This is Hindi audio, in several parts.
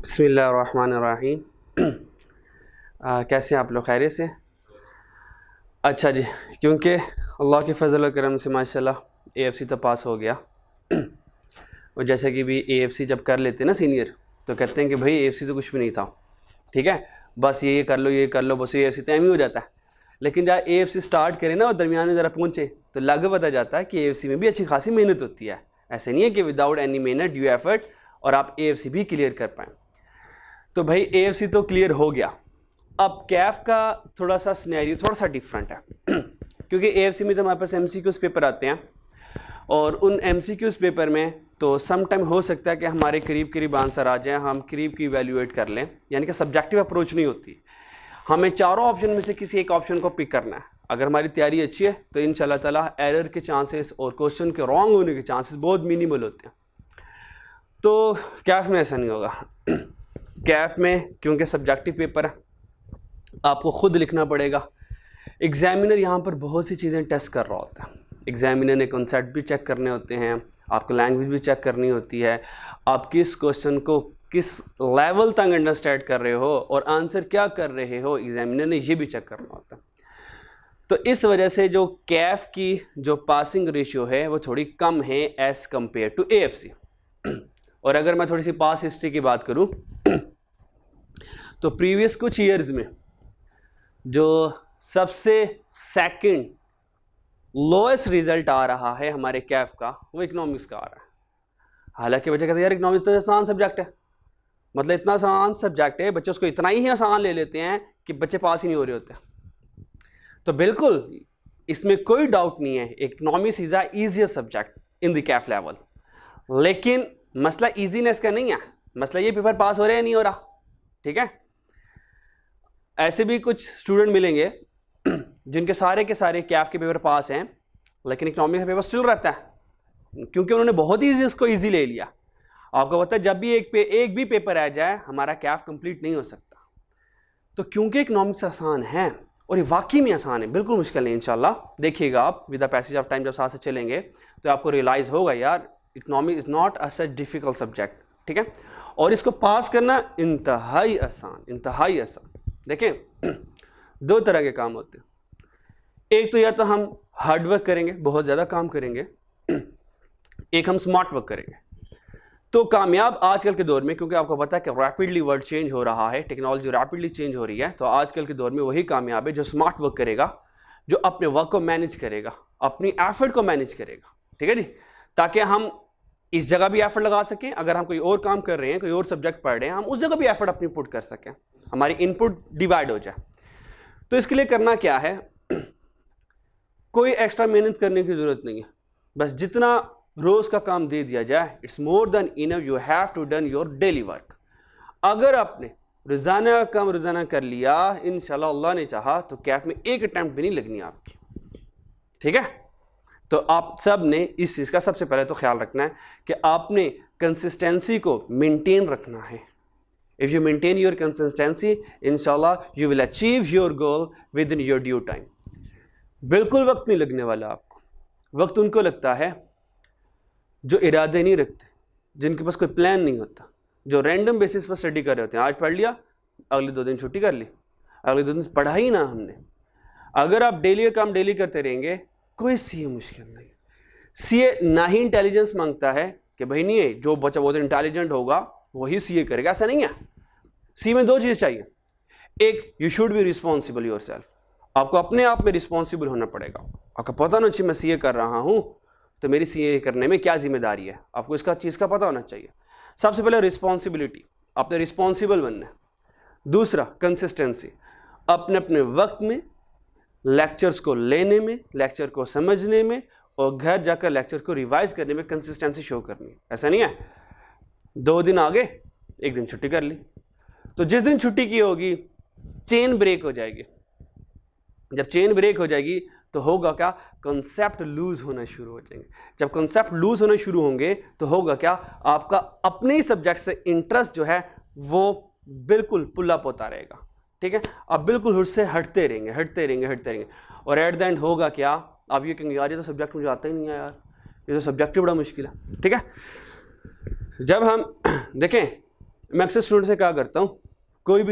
बिस्मिल्लाहिर्रहमानिर्रहीम। कैसे हैं आप लोग? खैरियत से? अच्छा जी, क्योंकि अल्लाह के फजल और करम से माशाल्लाह AFC तो पास हो गया। और जैसे कि भी AFC जब कर लेते हैं ना सीनियर, तो कहते हैं कि भाई AFC तो कुछ भी नहीं था, ठीक है, बस ये कर लो ये कर लो, बस AFC तो एम ही हो जाता है। लेकिन जब AFC स्टार्ट करें ना और दरमियान में ज़रा पहुँचे तो लग पता जाता है कि AFC में भी अच्छी खासी मेहनत होती है। ऐसे नहीं है कि विदाउट एनी मेहनत ड्यू एफर्ट और आप AFC भी क्लियर कर पाएँ। तो भाई AFC तो क्लियर हो गया। अब कैफ का थोड़ा सा सिनेरियो थोड़ा सा डिफरेंट है क्योंकि AFC में तो हमारे पास MCQs पेपर आते हैं और उन MCQs पेपर में तो सम टाइम हो सकता है कि हमारे करीब करीब आंसर आ जाए, हम करीब की इवैल्यूएट कर लें, यानी कि सब्जेक्टिव अप्रोच नहीं होती। हमें चारों ऑप्शन में से किसी एक ऑप्शन को पिक करना है। अगर हमारी तैयारी अच्छी है तो इंशाल्लाह ताला एरर के चांसेस और क्वेश्चन के रॉन्ग होने के चांसेस बहुत मिनिमल होते हैं। तो कैफ में ऐसा नहीं होगा। कैफ में क्योंकि सब्जेक्टिव पेपर है, आपको खुद लिखना पड़ेगा। एग्जामिनर यहाँ पर बहुत सी चीज़ें टेस्ट कर रहा होता है। एग्जामिनर ने कॉन्सेप्ट भी चेक करने होते हैं, आपको लैंग्वेज भी चेक करनी होती है, आप किस क्वेश्चन को किस लेवल तक अंडरस्टैंड कर रहे हो और आंसर क्या कर रहे हो, एग्जामिनर ने ये भी चेक करना होता है। तो इस वजह से जो कैफ की जो पासिंग रेशियो है वो थोड़ी कम है एज़ कम्पेयर टू AFC। और अगर मैं थोड़ी सी पास हिस्ट्री की बात करूँ तो प्रीवियस कुछ ईयर्स में जो सबसे सेकंड लोएस्ट रिजल्ट आ रहा है हमारे कैफ का वो इकोनॉमिक्स का आ रहा है। हालांकि बच्चे कहते हैं यार इकोनॉमिक्स तो आसान सब्जेक्ट है, मतलब इतना आसान सब्जेक्ट है, बच्चे उसको इतना ही आसान ले लेते हैं कि बच्चे पास ही नहीं हो रहे होते। तो बिल्कुल इसमें कोई डाउट नहीं है, economics is a easier subject in the Kaif level. लेकिन मसला ईजीनेस का नहीं है, मसला ये पेपर पास हो रहा है नहीं हो रहा, ठीक है। ऐसे भी कुछ स्टूडेंट मिलेंगे जिनके सारे के सारे कैफ के पेपर पास हैं लेकिन इकोनॉमिक्स का पेपर स्टिल रहता है क्योंकि उन्होंने बहुत ही उसको इजी ले लिया। आपको पता है जब भी एक भी पेपर आ जाए हमारा कैफ कंप्लीट नहीं हो सकता। तो क्योंकि इकोनॉमिक्स आसान है और ये वाकई में आसान है, बिल्कुल मुश्किल नहीं। इंशाल्लाह देखिएगा आप with the passage of time जब साथ से चलेंगे तो आपको रियलाइज होगा यार economics is not a such difficult subject, ठीक है। और इसको पास करना इंतहाई आसान, इंतहाई आसान। देखें दो तरह के काम होते हैं, एक तो या तो हम हार्ड वर्क करेंगे, बहुत ज़्यादा काम करेंगे, एक हम स्मार्ट वर्क करेंगे। तो कामयाब आजकल के दौर में, क्योंकि आपको पता है कि रैपिडली वर्ल्ड चेंज हो रहा है, टेक्नोलॉजी रैपिडली चेंज हो रही है, तो आजकल के दौर में वही कामयाब है जो स्मार्ट वर्क करेगा, जो अपने वर्क को मैनेज करेगा, अपनी एफर्ट को मैनेज करेगा, ठीक है जी, ताकि हम इस जगह भी एफर्ट लगा सकें। अगर हम कोई और काम कर रहे हैं, कोई और सब्जेक्ट पढ़ रहे हैं, हम उस जगह भी एफर्ट अपनी पुट कर सकें, हमारी इनपुट डिवाइड हो जाए। तो इसके लिए करना क्या है, कोई एक्स्ट्रा मेहनत करने की जरूरत नहीं है, बस जितना रोज का काम दे दिया जाए it's more than enough. You have to done your daily work. अगर आपने रोजाना का काम रोजाना कर लिया, इंशाल्लाह अल्लाह ने चाहा तो कैफ में एक अटेम्प्ट भी नहीं लगनी आपकी, ठीक है। तो आप सब ने इस चीज़ का सबसे पहले तो ख्याल रखना है कि आपने कंसिस्टेंसी को मेंटेन रखना है। If you maintain your consistency इंशाल्लाह you will achieve your goal within your due time. बिल्कुल वक्त नहीं लगने वाला आपको। वक्त उनको लगता है जो इरादे नहीं रखते, जिनके पास कोई प्लान नहीं होता, जो रैंडम बेसिस पर स्टडी कर रहे होते हैं। आज पढ़ लिया, अगले 2 दिन छुट्टी कर ली, अगले 2 दिन पढ़ा ही ना हमने। अगर आप डेली का काम डेली करते रहेंगे, कोई सीए मुश्किल नहीं। सीए ना ही इंटेलिजेंस मांगता है कि भाई नहीं है जो बच्चा बहुत इंटेलिजेंट होगा वही सीए करेगा, ऐसा नहीं है। सी में 2 चीज़ चाहिए, एक you should be responsible your self, आपको अपने आप में रिस्पॉन्सिबल होना पड़ेगा। आपको पता होना चाहिए मैं सीए कर रहा हूं तो मेरी सीए करने में क्या जिम्मेदारी है, आपको इसका चीज़ का पता होना चाहिए। सबसे पहले रिस्पॉन्सिबिलिटी, आपने रिस्पॉन्सिबल बनना है। दूसरा कंसिस्टेंसी, अपने अपने वक्त में लेक्चर्स को लेने में, लेक्चर को समझने में और घर जाकर लेक्चर को रिवाइज करने में कंसिस्टेंसी शो करनी है। ऐसा नहीं है 2 दिन आगे 1 दिन छुट्टी कर ली, तो जिस दिन छुट्टी की होगी चेन ब्रेक हो जाएगी। जब चेन ब्रेक हो जाएगी तो होगा क्या, कॉन्सेप्ट लूज होना शुरू हो जाएंगे। जब कॉन्सेप्ट लूज होना शुरू होंगे तो होगा क्या, आपका अपने ही सब्जेक्ट से इंटरेस्ट जो है वो बिल्कुल पुल अप होता रहेगा, ठीक है। आप बिल्कुल उससे हटते रहेंगे, हटते रहेंगे, हटते रहेंगे, और एट द एंड होगा क्या, आप ये कहेंगे यार ये तो सब्जेक्ट मुझे आता ही नहीं है यार, ये तो सब्जेक्ट ही बड़ा मुश्किल है, ठीक है। जब हम देखें मैं अक्सर स्टूडेंट से कहा करता हूँ, कोई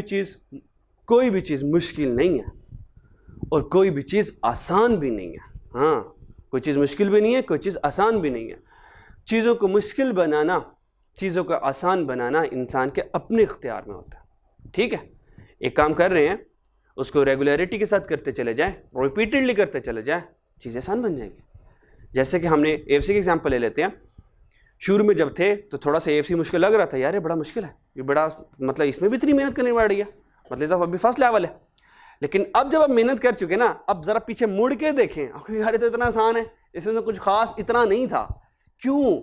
भी चीज़ मुश्किल नहीं है और कोई भी चीज़ आसान भी नहीं है। हाँ, कोई चीज़ मुश्किल भी नहीं है, कोई चीज़ आसान भी नहीं है। चीज़ों को मुश्किल बनाना, चीज़ों को आसान बनाना इंसान के अपने इख्तियार में होता है। ठीक है, एक काम कर रहे हैं, उसको रेगुलरिटी के साथ करते चले जाएं, रिपीटेडली करते चले जाएं, चीज़ें आसान बन जाएंगी। जैसे कि हमने AFC के एग्जाम्पल ले लेते हैं। शुरू में जब थे तो थोड़ा सा AFC मुश्किल लग रहा था, यार ये बड़ा मुश्किल है, ये बड़ा मतलब इसमें भी इतनी मेहनत करनी पड़ रही है, मतलब तो अभी फर्स्ट लेवल है। लेकिन अब जब आप मेहनत कर चुके ना, अब ज़रा पीछे मुड़ के देखें, यार ये तो इतना आसान है, इसमें तो कुछ खास इतना नहीं था। क्यों?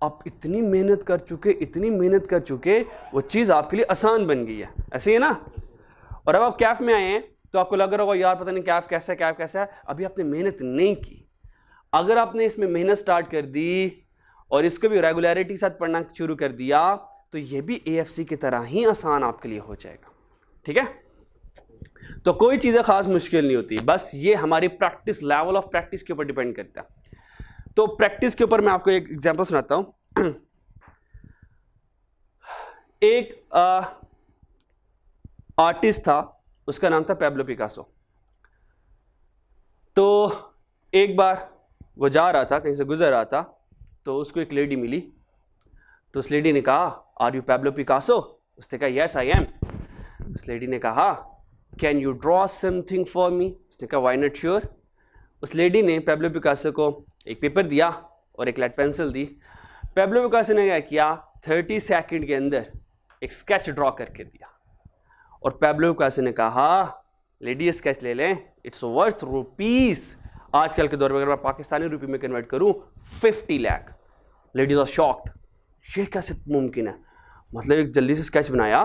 आप इतनी मेहनत कर चुके, वो चीज़ आपके लिए आसान बन गई है। ऐसे ही है ना? और अब आप कैफ में आए हैं तो आपको लग रहा होगा यार पता नहीं कैफ कैसा है, अभी आपने मेहनत नहीं की। अगर आपने इसमें मेहनत स्टार्ट कर दी और इसको भी रेगुलरिटी के साथ पढ़ना शुरू कर दिया तो ये भी AFC की तरह ही आसान आपके लिए हो जाएगा। ठीक है, तो कोई चीज़ें खास मुश्किल नहीं होती, बस ये हमारी प्रैक्टिस, लेवल ऑफ प्रैक्टिस के ऊपर डिपेंड करता है। तो प्रैक्टिस के ऊपर मैं आपको एक एग्जांपल सुनाता हूं। एक आर्टिस्ट था, उसका नाम था पैब्लो पिकासो। तो एक बार वो जा रहा था, कहीं से गुजर रहा था, तो उसको एक लेडी मिली। तो उस लेडी ने कहा, आर यू पैब्लो पिकासो? उसने कहा, यस आई एम। उस लेडी ने कहा, can you draw something for me? उसने कहा, व्हाई नॉट श्योर। उस लेडी ने पैब्लो पिकासो को एक पेपर दिया और एक लेड पेंसिल दी। पैब्लो पिकासो ने क्या किया, 30 सेकंड के अंदर एक स्केच ड्रॉ करके दिया। और पैब्लो पिकासो ने कहा, लेडी स्केच ले लें, इट्स वर्थ रुपीस। आजकल के दौर में अगर मैं पाकिस्तानी रुपये में कन्वर्ट करूं 50 लाख। लेडीज आर शॉक्ड, ये कैसे मुमकिन है? मतलब एक जल्दी से स्केच बनाया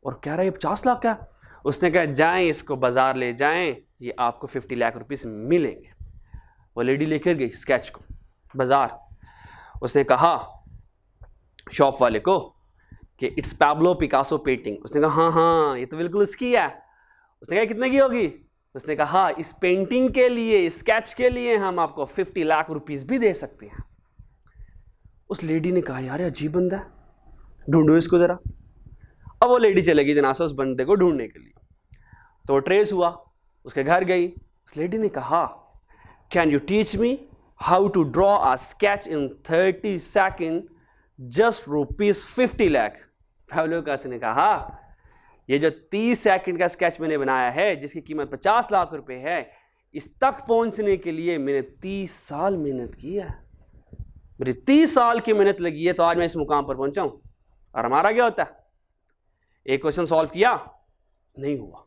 और कह रहा है 50 लाख का। उसने कहा, जाएं इसको बाजार ले जाएं, ये आपको 50 लाख रुपीस मिलेंगे। वो लेडी लेकर गई स्केच को बाजार। उसने कहा शॉप वाले को कि इट्स पैब्लो पिकासो पेंटिंग। उसने कहा, हाँ ये तो बिल्कुल उसकी है। उसने कहा, कितने की होगी? उसने कहा, हाँ इस पेंटिंग के लिए, इस स्केच के लिए हम आपको 50 लाख रुपीस भी दे सकते हैं। उस लेडी ने कहा, यार अजीब बंदा है, ढूंढो इसको जरा। अब वो लेडी चलेगी जनाब से उस बंदे को ढूंढने के लिए। तो ट्रेस हुआ, उसके घर गई। उस लेडी ने कहा, can you teach me how to draw a sketch in 30 second just rupees 50 lakh? Pablo Picasso ने कहा, ये जो 30 सेकंड का स्केच मैंने बनाया है, जिसकी कीमत 50 लाख रुपए है, इस तक पहुंचने के लिए मैंने 30 साल मेहनत की है। मेरी 30 साल की मेहनत लगी है, तो आज मैं इस मुकाम पर पहुंचा हूं। और हमारा क्या होता है, एक क्वेश्चन सॉल्व किया, नहीं हुआ,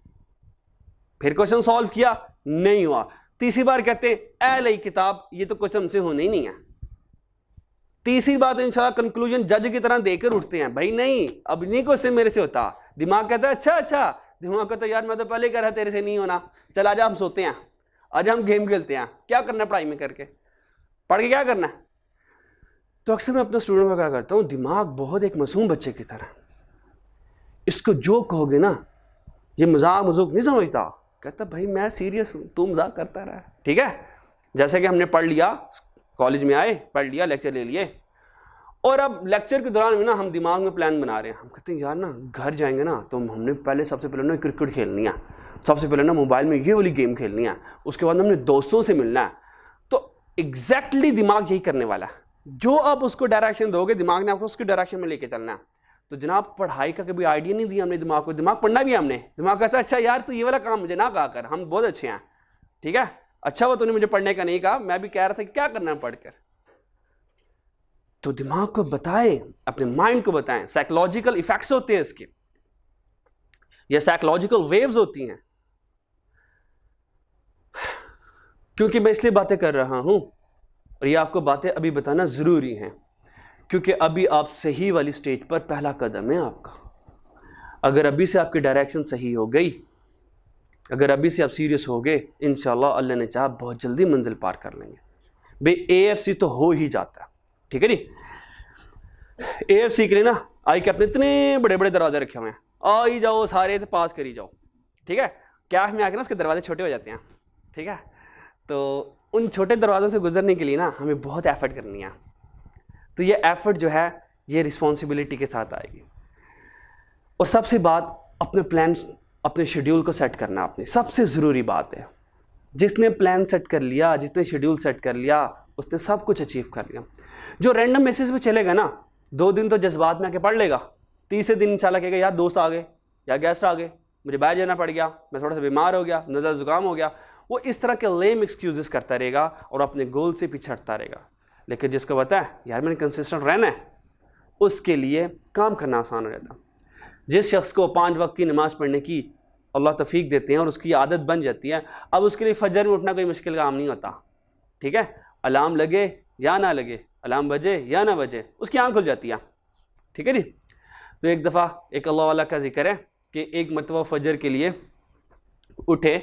फिर क्वेश्चन सॉल्व किया, नहीं हुआ, तीसरी बार कहते हैं, ए लई किताब, ये तो क्वेश्चन हमसे होने ही नहीं है। तीसरी बात इंशाल्लाह कंक्लूजन जज की तरह देकर उठते हैं, भाई नहीं अब नहीं क्वेश्चन मेरे से होता। दिमाग कहता है, अच्छा, दिमाग कहता है, यार मैं तो पहले कह रहा तेरे से नहीं होना, चल आज हम सोते हैं, आज हम गेम खेलते हैं, क्या करना है पढ़ाई में करके, पढ़ के क्या करना है? तो अक्सर मैं अपने स्टूडेंट को क्या करता हूँ, दिमाग बहुत एक मासूम बच्चे की तरह, इसको जो कहोगे ना, ये मजाक नहीं समझता, कहता भाई मैं सीरियस हूँ, तू मजाक करता रहा। ठीक है, जैसे कि हमने पढ़ लिया, कॉलेज में आए, पढ़ लिया, लेक्चर ले लिए, और अब लेक्चर के दौरान में ना हम दिमाग में प्लान बना रहे हैं। हम कहते हैं यार ना घर जाएंगे ना तो हमने सबसे पहले ना क्रिकेट खेलनी है, सबसे पहले ना मोबाइल में ये वाली गेम खेलनी है, उसके बाद हमने दोस्तों से मिलना है। तो एग्जैक्टली दिमाग यही करने वाला है, जो आप उसको डायरेक्शन दोगे, दिमाग ने आपको उसकी डायरेक्शन में लेके चलना है। तो जनाब पढ़ाई का कभी आइडिया नहीं दिया हमने दिमाग को, दिमाग पढ़ना भी हमने, दिमाग कहता है अच्छा यार तू ये वाला काम मुझे ना कहा कर, हम बहुत अच्छे हैं। ठीक है, अच्छा वो तूने मुझे पढ़ने का नहीं कहा, मैं भी कह रहा था कि क्या करना है पढ़कर। तो दिमाग को बताएं, अपने माइंड को बताएं, साइकोलॉजिकल इफेक्ट्स होते हैं इसके, ये साइकोलॉजिकल वेव्स होती हैं। क्योंकि मैं इसलिए बातें कर रहा हूं और ये आपको बातें अभी बताना जरूरी है, क्योंकि अभी आप सही वाली स्टेज पर, पहला कदम है आपका। अगर अभी से आपकी डायरेक्शन सही हो गई, अगर अभी से आप सीरियस हो गए, इंशाल्लाह अल्लाह ने चाहा बहुत जल्दी मंजिल पार कर लेंगे। भाई AFC तो हो ही जाता है, ठीक है जी। AFC के लिए ना आई के अपने इतने बड़े बड़े दरवाजे रखे हुए हैं, आ ही जाओ सारे तो पास करी जाओ। ठीक है, कैफ में आके ना उसके दरवाजे छोटे हो जाते हैं। ठीक है, तो उन छोटे दरवाज़ों से गुजरने के लिए ना हमें बहुत एफर्ट करनी है। तो ये एफर्ट जो है ये रिस्पॉन्सिबिलिटी के साथ आएगी। और सबसे बात, अपने प्लान, अपने शेड्यूल को सेट करना आपने, सबसे ज़रूरी बात है। जिसने प्लान सेट कर लिया, जिसने शेड्यूल सेट कर लिया, उसने सब कुछ अचीव कर लिया। जो रैंडम मैसेज पे चलेगा ना, 2 दिन तो जज्बात में आके पढ़ लेगा, तीसरे दिन इंशाल्लाह कहेगा यार दोस्त आ गए या गेस्ट आ गए, मुझे बाहर जाना पड़ गया, मैं थोड़ा सा बीमार हो गया, नज़र ज़ुकाम हो गया, वो इस तरह के लेम एक्सक्यूजेस करता रहेगा और अपने गोल से पीछे हटता रहेगा। लेकिन जिसको पता है यार मैंने कंसिस्टेंट रहना है, उसके लिए काम करना आसान हो जाता। जिस शख्स को 5 वक्त की नमाज़ पढ़ने की अल्लाह तौफीक देते हैं और उसकी आदत बन जाती है, अब उसके लिए फजर में उठना कोई मुश्किल काम नहीं होता। ठीक है, अलार्म लगे या ना लगे, अलार्म बजे या ना बजे, उसकी आँख खुल जाती है। ठीक है जी। तो एक दफ़ा एक अल्लाह वाला का जिक्र है कि एक मरतबा फजर के लिए उठे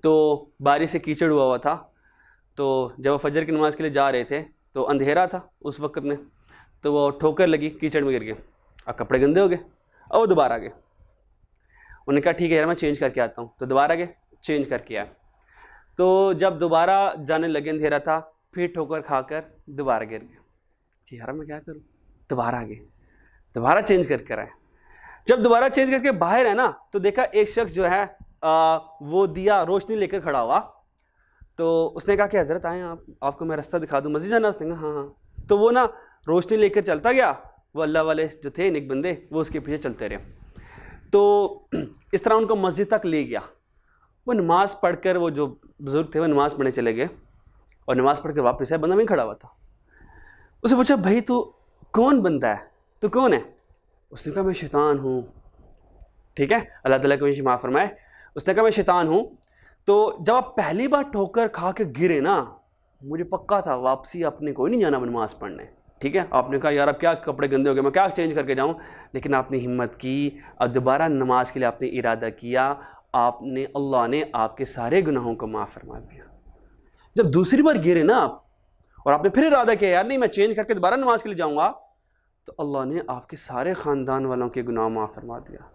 तो बारिश से कीचड़ हुआ हुआ था, तो जब वो फजर की नमाज़ के लिए जा रहे थे तो अंधेरा था उस वक्त में, तो वो ठोकर लगी, कीचड़ में गिर गए, अब कपड़े गंदे हो गए, अब वो दोबारा गए। उन्होंने कहा ठीक है यार मैं चेंज करके आता हूँ, तो दोबारा गए, चेंज करके आए। तो जब दोबारा जाने लगे, अंधेरा था, फिर ठोकर खाकर दोबारा गिर गए कि यार मैं क्या करूँ, दोबारा गए, दोबारा चेंज करके आए। जब दोबारा चेंज करके बाहर है ना, तो देखा एक शख्स जो है वो दिया रोशनी लेकर खड़ा हुआ, तो उसने कहा कि हज़रत आए आपको मैं रास्ता दिखा दूँ, मस्जिद जाना? उसने कहा हाँ हाँ। तो वो ना रोशनी लेकर चलता गया, वो अल्लाह वाले जो थे नेक बंदे, वो उसके पीछे चलते रहे। तो इस तरह उनको मस्जिद तक ले गया। वो नमाज़ पढ़कर, वो जो बुज़ुर्ग थे वो नमाज़ पढ़ने चले गए और नमाज़ पढ़ कर वापस आए, बंदा वहीं खड़ा हुआ था। उसे पूछा भाई तू कौन बंदा है, तू कौन है? उसने कहा मैं शैतान हूँ। ठीक है, अल्लाह ताला को मुझे माफ़ फरमाए। उसने कहा मैं शैतान हूँ। तो जब आप पहली बार ठोकर खा के गिरे ना, मुझे पक्का था वापसी आपने कोई नहीं जाना नमाज़ पढ़ने। ठीक है, आपने कहा यार अब क्या कपड़े गंदे हो गए, मैं क्या चेंज करके जाऊँ, लेकिन आपने हिम्मत की और दोबारा नमाज के लिए आपने इरादा किया, आपने, अल्लाह ने आपके सारे गुनाहों को माफ़ फरमा दिया। जब दूसरी बार गिरे ना आप और आपने फिर इरादा किया यार नहीं मैं चेंज करके दोबारा नमाज के लिए जाऊँगा, तो अल्लाह ने आपके सारे ख़ानदान वालों के गुनाह माफ़ फरमा दिया।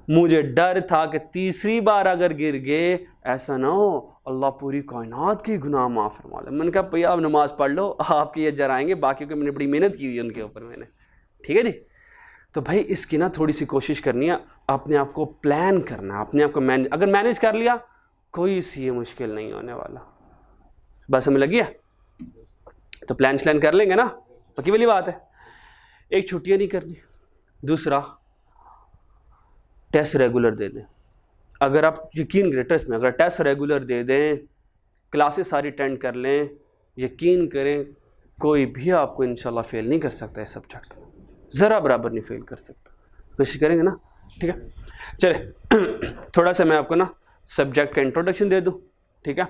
मुझे डर था कि तीसरी बार अगर गिर गए ऐसा ना हो अल्लाह पूरी कायनात की गुनाह माफ़ फरमा दे। मैंने कहा भैया आप नमाज़ पढ़ लो, आपके ये जराएंगे, बाकी को मैंने बड़ी मेहनत की हुई है उनके ऊपर मैंने। ठीक है जी। तो भाई इसकी ना थोड़ी सी कोशिश करनी है, अपने आप को प्लान करना, अपने आप को मैनेज, अगर मैनेज कर लिया कोई सी ये मुश्किल नहीं होने वाला। बस हमें लगी है तो प्लान श्लान कर लेंगे ना, पक्की वाली बात है। एक छुट्टियाँ नहीं करनी, दूसरा टेस्ट रेगुलर दे दें। अगर आप यकीन करें टेस्ट में, अगर टेस्ट रेगुलर दे दें, क्लासेस सारी अटेंड कर लें, यकीन करें कोई भी आपको इंशाल्लाह फेल नहीं कर सकता इस सब्जेक्ट में, ज़रा बराबर नहीं फेल कर सकता। कोशिश करेंगे ना? ठीक है, चले थोड़ा सा मैं आपको ना सब्जेक्ट का इंट्रोडक्शन दे दूँ। ठीक है,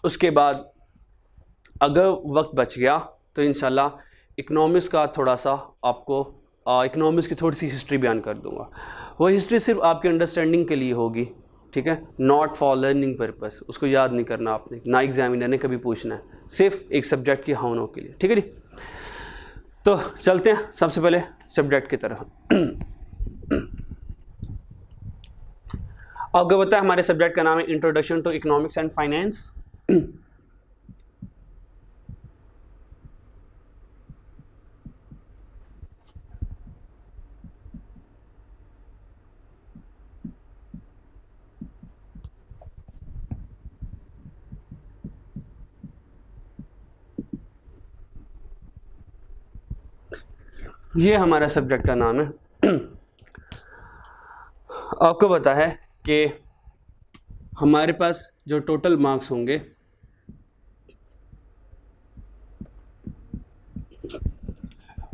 उसके बाद अगर वक्त बच गया तो इंशाल्लाह इकनॉमिक्स का थोड़ा सा आपको इकनॉमिक्स की थोड़ी सी हिस्ट्री बयान कर दूंगा। वो हिस्ट्री सिर्फ आपके अंडरस्टैंडिंग के लिए होगी। ठीक है, नॉट फॉर लर्निंग पर्पस, उसको याद नहीं करना आपने, ना एग्जामिनर ने कभी पूछना है, सिर्फ एक सब्जेक्ट की हाउनों के लिए। ठीक है जी, तो चलते हैं सबसे पहले सब्जेक्ट की तरफ। आपको पता है हमारे सब्जेक्ट का नाम है introduction to economics and finance. ये हमारा सब्जेक्ट का नाम है। आपको पता है कि हमारे पास जो टोटल मार्क्स होंगे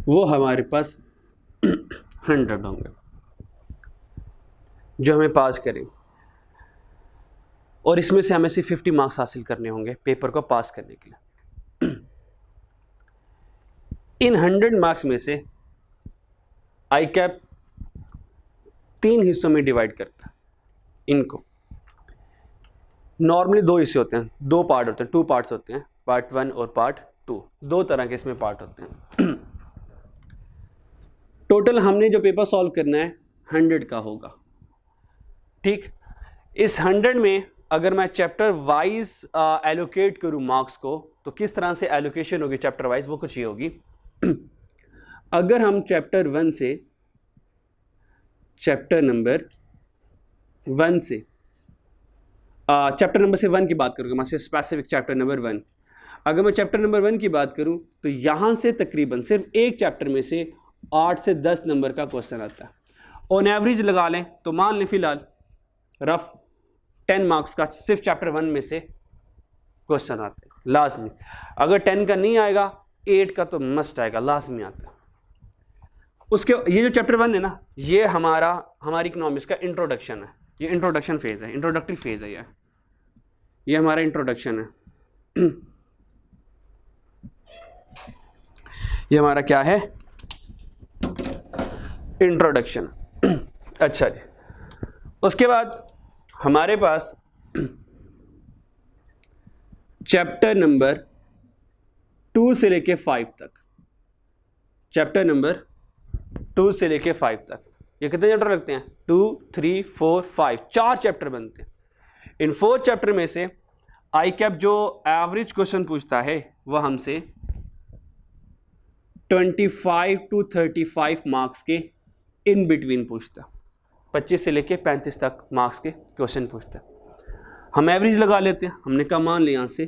वो हमारे पास 100 होंगे जो हमें पास करें, और इसमें से हमें सिर्फ 50 मार्क्स हासिल करने होंगे पेपर को पास करने के लिए। इन 100 मार्क्स में से आई कैप 3 हिस्सों में डिवाइड करता है इनको। नॉर्मली 2 हिस्से होते हैं, 2 पार्ट होते हैं, 2 पार्ट्स होते हैं, पार्ट 1 और पार्ट 2, 2 तरह के इसमें पार्ट होते हैं। टोटल हमने जो पेपर सॉल्व करना है 100 का होगा। ठीक, इस 100 में अगर मैं चैप्टर वाइज एलोकेट करूं मार्क्स को, तो किस तरह से एलोकेशन होगी चैप्टर वाइज, वो कुछ ये होगी। अगर हम चैप्टर 1 से चैप्टर नंबर 1 से, चैप्टर नंबर से 1 की बात करूँगा, मैं स्पेसिफिक चैप्टर नंबर 1। अगर मैं चैप्टर नंबर 1 की बात करूँ तो यहाँ से तकरीबन सिर्फ एक चैप्टर में से 8 से 10 नंबर का क्वेश्चन आता है। ऑन एवरेज लगा लें तो मान लें फिलहाल रफ 10 मार्क्स का सिर्फ चैप्टर 1 में से क्वेश्चन आते हैं लाजमी। अगर 10 का नहीं आएगा 8 का तो मस्ट आएगा, लाजमी आता है। उसके ये जो चैप्टर 1 है ना, ये हमारी इकोनॉमिक्स का इंट्रोडक्शन है, ये इंट्रोडक्शन फेज है, इंट्रोडक्टरी फेज है, ये हमारा इंट्रोडक्शन है। ये हमारा क्या है, इंट्रोडक्शन। अच्छा जी, उसके बाद हमारे पास चैप्टर नंबर 2 से लेके 5 तक, चैप्टर नंबर 2 से लेके 5 तक ये कितने चैप्टर लगते हैं, 2, 3, 4, 5, 4 चैप्टर बनते हैं। इन 4 चैप्टर में से आई कैप जो एवरेज क्वेश्चन पूछता है वह हमसे 25 to 35 मार्क्स के इन बिटवीन पूछता, 25 से लेके 35 तक मार्क्स के क्वेश्चन पूछता है। हम एवरेज लगा लेते हैं, हमने कहा मान लिया यहाँ से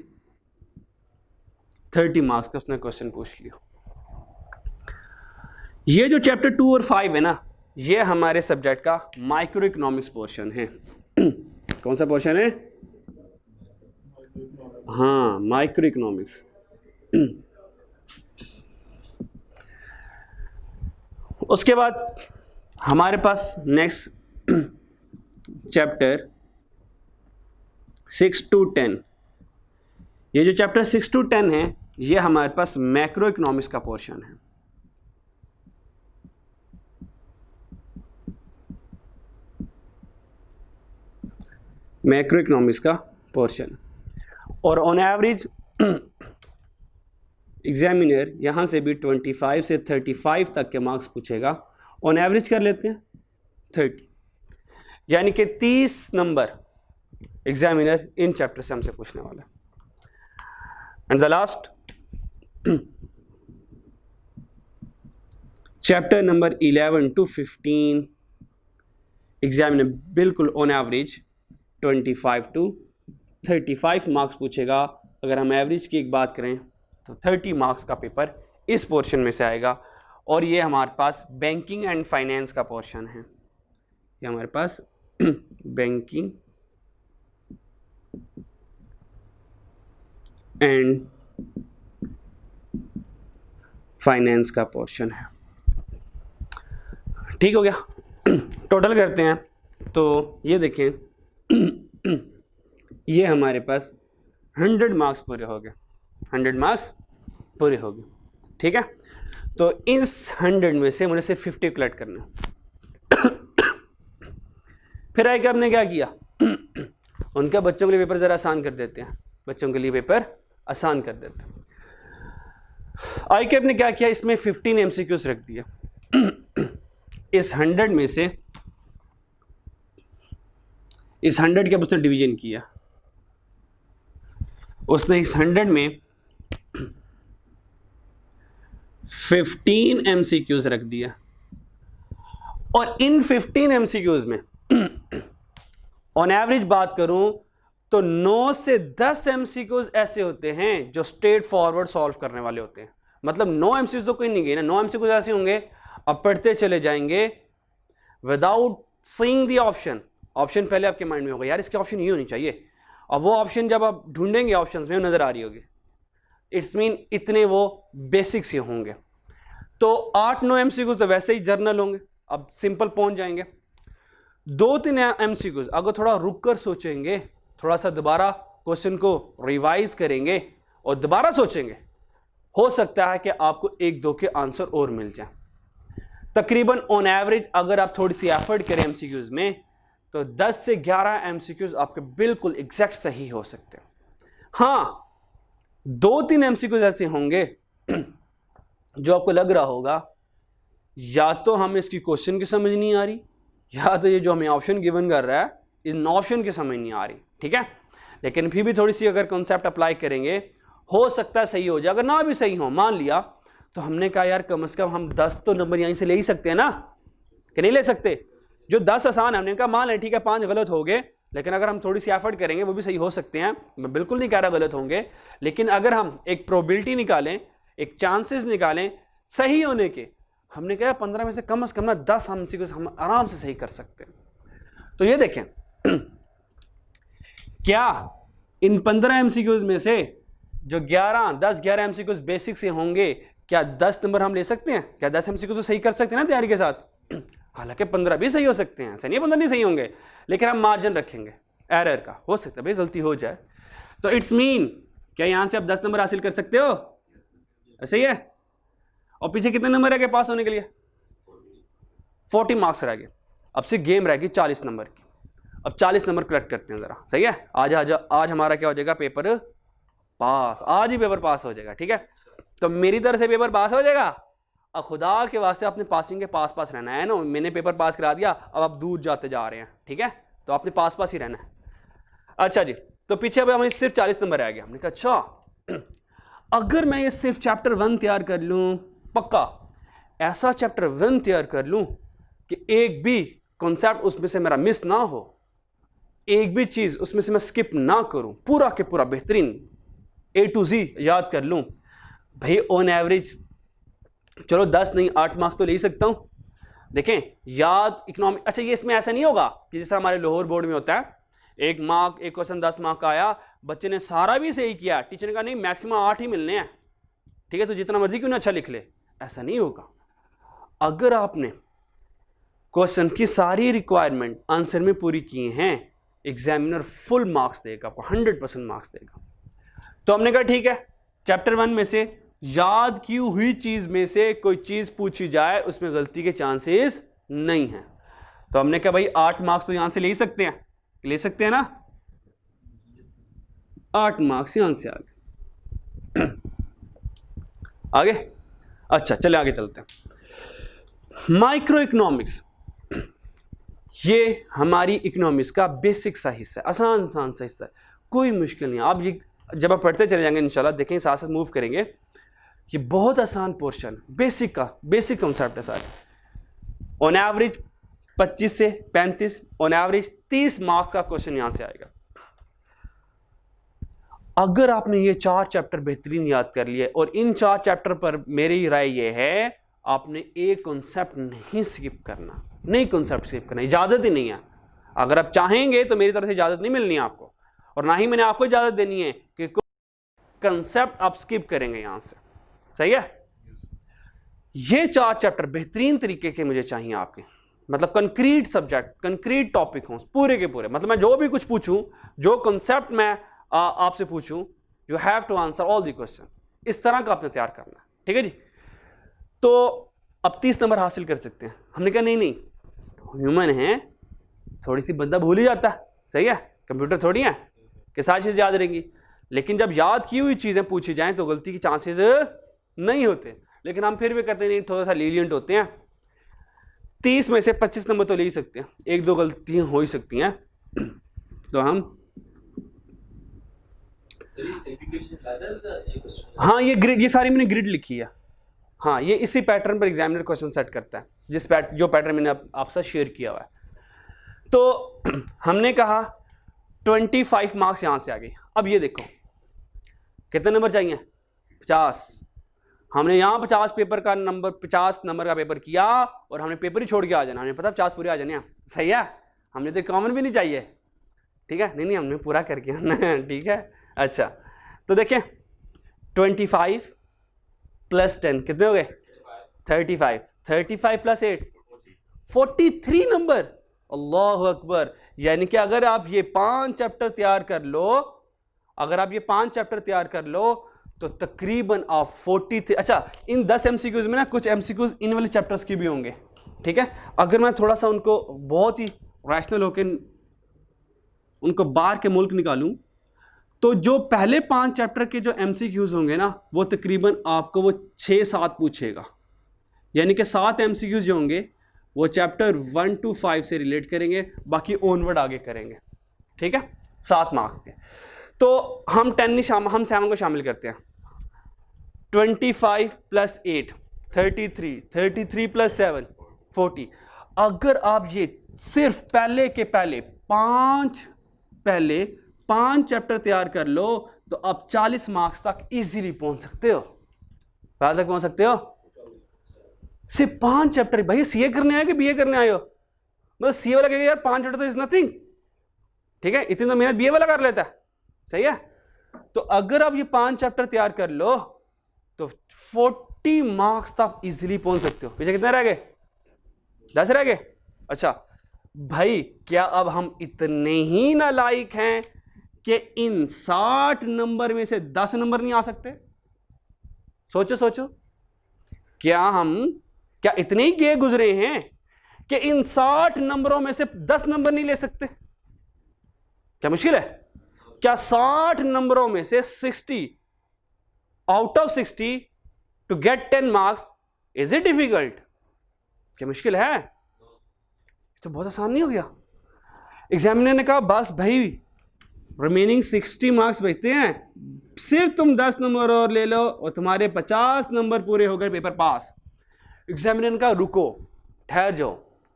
30 मार्क्स का उसने क्वेश्चन पूछ लिया। ये जो चैप्टर 2 और 5 है ना, ये हमारे सब्जेक्ट का माइक्रो इकोनॉमिक्स पोर्शन है। कौन सा पोर्शन है, हाँ माइक्रो इकोनॉमिक्स। उसके बाद हमारे पास नेक्स्ट चैप्टर 6 to 10, ये जो चैप्टर 6 to 10 है ये हमारे पास मैक्रो इकोनॉमिक्स का पोर्शन है। मैक्रो इकोनॉमिक्स का पोर्शन, और ऑन एवरेज एग्जामिनर यहाँ से भी 25 से 35 तक के मार्क्स पूछेगा। ऑन एवरेज कर लेते हैं 30, यानी कि 30 नंबर एग्जामिनर इन चैप्टर से हमसे पूछने वाला है। And the last chapter number 11 to 15 examiner बिल्कुल ऑन एवरेज 25 to 35 मार्क्स पूछेगा। अगर हम एवरेज की एक बात करें तो 30 मार्क्स का पेपर इस पोर्शन में से आएगा। और ये हमारे पास बैंकिंग एंड फाइनेंस का पोर्शन है, ये हमारे पास बैंकिंग एंड फाइनेंस का पोर्शन है। ठीक हो गया, टोटल करते हैं तो ये देखें ये हमारे पास 100 मार्क्स पूरे हो गए, 100 मार्क्स पूरे हो गए। ठीक है, तो इस 100 में से मुझे सिर्फ 50 कलेक्ट करना। फिर आगे हमने क्या किया, उनका बच्चों के लिए पेपर ज़रा आसान कर देते हैं, बच्चों के लिए पेपर आसान कर देते हैं। आई कैप ने क्या किया, इसमें 15 एमसीक्यूज रख दिया। इस 100 में से इस 100 के अब उसने डिवीजन किया, उसने इस 100 में 15 एमसीक्यूज रख दिया। और इन 15 एमसीक्यूज में ऑन एवरेज बात करूं तो 9 से 10 एमसीक्यूज ऐसे होते हैं जो स्ट्रेट फॉरवर्ड सॉल्व करने वाले होते हैं। मतलब 9 एमसीक्यूज तो कोई नहीं गए ना, 9 एमसीक्यूज ऐसे होंगे अब पढ़ते चले जाएंगे without seeing the option. Option पहले आपके माइंड में होगा, यार इसके ऑप्शन ये होनी चाहिए, और वो ऑप्शन जब आप ढूंढेंगे ऑप्शंस में नजर आ रही होगी, इट्स मीन इतने वो बेसिक्स ही होंगे। तो 8-9 एमसीक्यूज तो वैसे ही जर्नल होंगे, अब सिंपल पहुंच जाएंगे। 2-3 एमसीक्यूज अगर थोड़ा रुक कर सोचेंगे, थोड़ा सा दोबारा क्वेश्चन को रिवाइज करेंगे और दोबारा सोचेंगे, हो सकता है कि आपको 1-2 के आंसर और मिल जाए। तकरीबन ऑन एवरेज अगर आप थोड़ी सी एफर्ट करें एमसीक्यूज में तो 10 से 11 एमसीक्यूज आपके बिल्कुल एग्जैक्ट सही हो सकते हैं। हाँ, 2-3 एमसीक्यूज ऐसे होंगे जो आपको लग रहा होगा या तो हमें इसकी क्वेश्चन की समझ नहीं आ रही, या तो ये जो हमें ऑप्शन गिवन कर रहा है इन ऑप्शन की समझ नहीं आ रही। ठीक है, लेकिन फिर भी थोड़ी सी अगर कॉन्सेप्ट अप्लाई करेंगे हो सकता है सही हो जाए। अगर ना भी सही हो, मान लिया, तो हमने कहा यार कम से कम हम 10 तो नंबर यहीं से ले ही सकते हैं ना, कि नहीं ले सकते। जो 10 आसान है हमने कहा मान लें ठीक है 5 गलत हो गए, लेकिन अगर हम थोड़ी सी एफर्ट करेंगे वो भी सही हो सकते हैं, मैं बिल्कुल नहीं कह रहा गलत होंगे, लेकिन अगर हम एक प्रोबेबिलिटी निकालें, एक चांसेस निकालें सही होने के, हमने कहा 15 में से कम ना 10 हम आराम से सही कर सकते हैं। तो ये देखें क्या इन 15 एमसीक्यूज में से जो 10-11 एमसीक्यूज बेसिक से होंगे, क्या 10 नंबर हम ले सकते हैं? क्या 10 एमसीक्यूज तो सही कर सकते हैं ना तैयारी के साथ? हालांकि 15 भी सही हो सकते हैं, ऐसा नहीं 15 नहीं सही होंगे, लेकिन हम मार्जिन रखेंगे एरर का, हो सकता है भाई गलती हो जाए। तो इट्स मीन क्या यहां से आप 10 नंबर हासिल कर सकते हो? ऐसे ही है। और पीछे कितने नंबर रह गए पास होने के लिए? 40 मार्क्स रह गए। अब से गेम रह गई 40 नंबर की। अब 40 नंबर कलेक्ट करते हैं जरा, सही है। आज हमारा क्या हो जाएगा? Paper pass. आज ही पेपर पास हो जाएगा, ठीक है। तो मेरी तरफ से पेपर पास हो जाएगा। अब खुदा के वास्ते अपने पासिंग के पास रहना है ना। मैंने पेपर पास करा दिया, अब आप दूर जाते जा रहे हैं, ठीक है। तो आपने पास ही रहना है। अच्छा जी, तो पीछे अब हमें सिर्फ 40 नंबर रह गया। हमने कहा अच्छा अगर मैं ये सिर्फ चैप्टर 1 तैयार कर लूं, पक्का ऐसा चैप्टर 1 तैयार कर लूं कि एक भी कॉन्सेप्ट उसमें से मेरा मिस ना हो, एक भी चीज उसमें से मैं स्किप ना करूं, पूरा के पूरा बेहतरीन A to Z याद कर लूं, भाई ऑन एवरेज चलो 10 नहीं 8 मार्क्स तो ले ही सकता हूं। देखें याद इकोनॉमिक, अच्छा ये इसमें ऐसा नहीं होगा कि जैसा हमारे लाहौर बोर्ड में होता है, एक क्वेश्चन 10 मार्क का आया, बच्चे ने सारा भी सही किया, टीचर ने कहा नहीं मैक्सिमम 8 ही मिलने हैं, ठीक है, तो जितना मर्जी क्यों ना अच्छा लिख ले। ऐसा नहीं होगा। अगर आपने क्वेश्चन की सारी रिक्वायरमेंट आंसर में पूरी की हैं, एग्जामिनर फुल मार्क्स देगा आपको, 100% मार्क्स देगा। तो हमने कहा ठीक है, चैप्टर 1 में से याद की हुई चीज में से कोई चीज पूछी जाए उसमें गलती के चांसेस नहीं है। तो हमने कहा भाई 8 मार्क्स तो यहां से ले ही सकते हैं, ले सकते हैं ना, 8 मार्क्स यहां से आगे। अच्छा चले आगे चलते हैं। माइक्रो इकोनॉमिक्स, ये हमारी इकोनॉमिक्स का बेसिक सा हिस्सा है, आसान सा हिस्सा है, कोई मुश्किल नहीं। आप ये जब आप पढ़ते चले जाएंगे इंशाल्लाह, देखेंगे साथ साथ मूव करेंगे, ये बहुत आसान पोर्शन, बेसिक कॉन्सेप्ट है सारे। ऑन एवरेज 25 से 35, ऑन एवरेज 30 मार्क्स का क्वेश्चन यहां से आएगा। अगर आपने ये 4 चैप्टर बेहतरीन याद कर लिए, और इन 4 चैप्टर पर मेरी राय ये है आपने एक कॉन्सेप्ट नहीं स्किप करना, नहीं कॉन्सेप्ट स्किप करना, इजाजत ही नहीं है। अगर आप चाहेंगे तो मेरी तरफ से इजाजत नहीं मिलनी है आपको, और ना ही मैंने आपको इजाजत देनी है कि कंसेप्ट आप स्किप करेंगे यहां से, सही है। ये 4 चैप्टर बेहतरीन तरीके के मुझे चाहिए आपके, मतलब कंक्रीट सब्जेक्ट, कंक्रीट टॉपिक हो पूरे के पूरे। मतलब मैं जो भी कुछ पूछूं, जो कंसेप्ट मैं आपसे पूछूं, you have to answer all the question, इस तरह का आपने तैयार करना है, ठीक है जी। तो अब 30 नंबर हासिल कर सकते हैं। हमने कहा नहीं ह्यूमन है, थोड़ी सी बंदा भूल ही जाता है, सही है, कंप्यूटर थोड़ी है कि सारी चीज़ याद रहेंगी। लेकिन जब याद की हुई चीज़ें पूछी जाएं तो गलती के चांसेस नहीं होते, लेकिन हम फिर भी कहते नहीं, थोड़ा सा लीलियंट होते हैं। 30 में से 25 नंबर तो ले ही सकते हैं, 1-2 गलतियां हो ही सकती हैं, तो हम हाँ ये सारी मैंने ग्रिड लिखी है। हाँ ये इसी पैटर्न पर एग्जामिनर क्वेश्चन सेट करता है, जो पैटर्न मैंने आपसे साथ शेयर किया हुआ है। तो हमने कहा 25 मार्क्स यहां से आ गई। अब ये देखो कितने नंबर चाहिए? 50। हमने यहां 50 नंबर का पेपर किया, और हमने पेपर ही छोड़ के आ जाना, हमें पता 50 पूरे आ जाने हैं, सही है। हमने तो कॉमन भी नहीं चाहिए, ठीक है, नहीं हमने पूरा करके आना है, ठीक है। अच्छा तो देखें 25 प्लस 10 कितने हो गए? 35। 35 प्लस 8 43 नंबर। अल्लाह अकबर। यानी कि अगर आप ये 5 चैप्टर तैयार कर लो, तो तकरीबन आप 43। अच्छा इन 10 एमसीक्यूज में ना कुछ एमसीक्यूज इन वाले चैप्टर्स की भी होंगे, ठीक है। अगर मैं थोड़ा सा उनको बहुत ही रैशनल होकर उनको बाहर के मुल्क निकालूं, तो जो पहले 5 चैप्टर के जो एमसीक्यूज होंगे ना, वो तकरीबन आपको वो 6-7 पूछेगा। यानी कि 7 एमसीक्यूज जो होंगे वो चैप्टर 1 to 5 से रिलेट करेंगे, बाकी ऑनवर्ड आगे करेंगे, ठीक है, 7 मार्क्स के। तो हम 7 को शामिल करते हैं। 25 प्लस 8 33 प्लस 7 40। अगर आप ये सिर्फ पहले पांच चैप्टर तैयार कर लो तो आप 40 मार्क्स तक इजीली पहुंच सकते हो। कहां तक पहुंच सकते हो? सिर्फ 5 चैप्टर। भाई सीए करने आए कि बीए करने आए हो? मतलब सीए वाला कहेगा यार 5 चैप्टर तो इज नथिंग, ठीक है, इतनी तो मेहनत बीए वाला कर लेता है, सही है। तो अगर आप ये 5 चैप्टर तैयार कर लो तो 40 मार्क्स तक इजीली पहुंच सकते हो। पीछे कितने रह गए? 10 रह गए। अच्छा भाई, क्या अब हम इतने ही नालायक हैं कि इन 60 नंबर में से 10 नंबर नहीं आ सकते? सोचो, क्या इतने ही गे गुजरे हैं कि इन 60 नंबरों में से 10 नंबर नहीं ले सकते? क्या मुश्किल है? क्या 60 नंबरों में से 60 out of 60 to get 10 marks is it difficult? क्या मुश्किल है? तो बहुत आसान नहीं हो गया? एग्जामिनर ने कहा बस भाई रिमेनिंग 60 मार्क्स बचते हैं, सिर्फ तुम 10 नंबर और ले लो और तुम्हारे 50 नंबर पूरे हो गए, पेपर पास। एग्जामिनर ने कहा रुको, ठहर जाओ,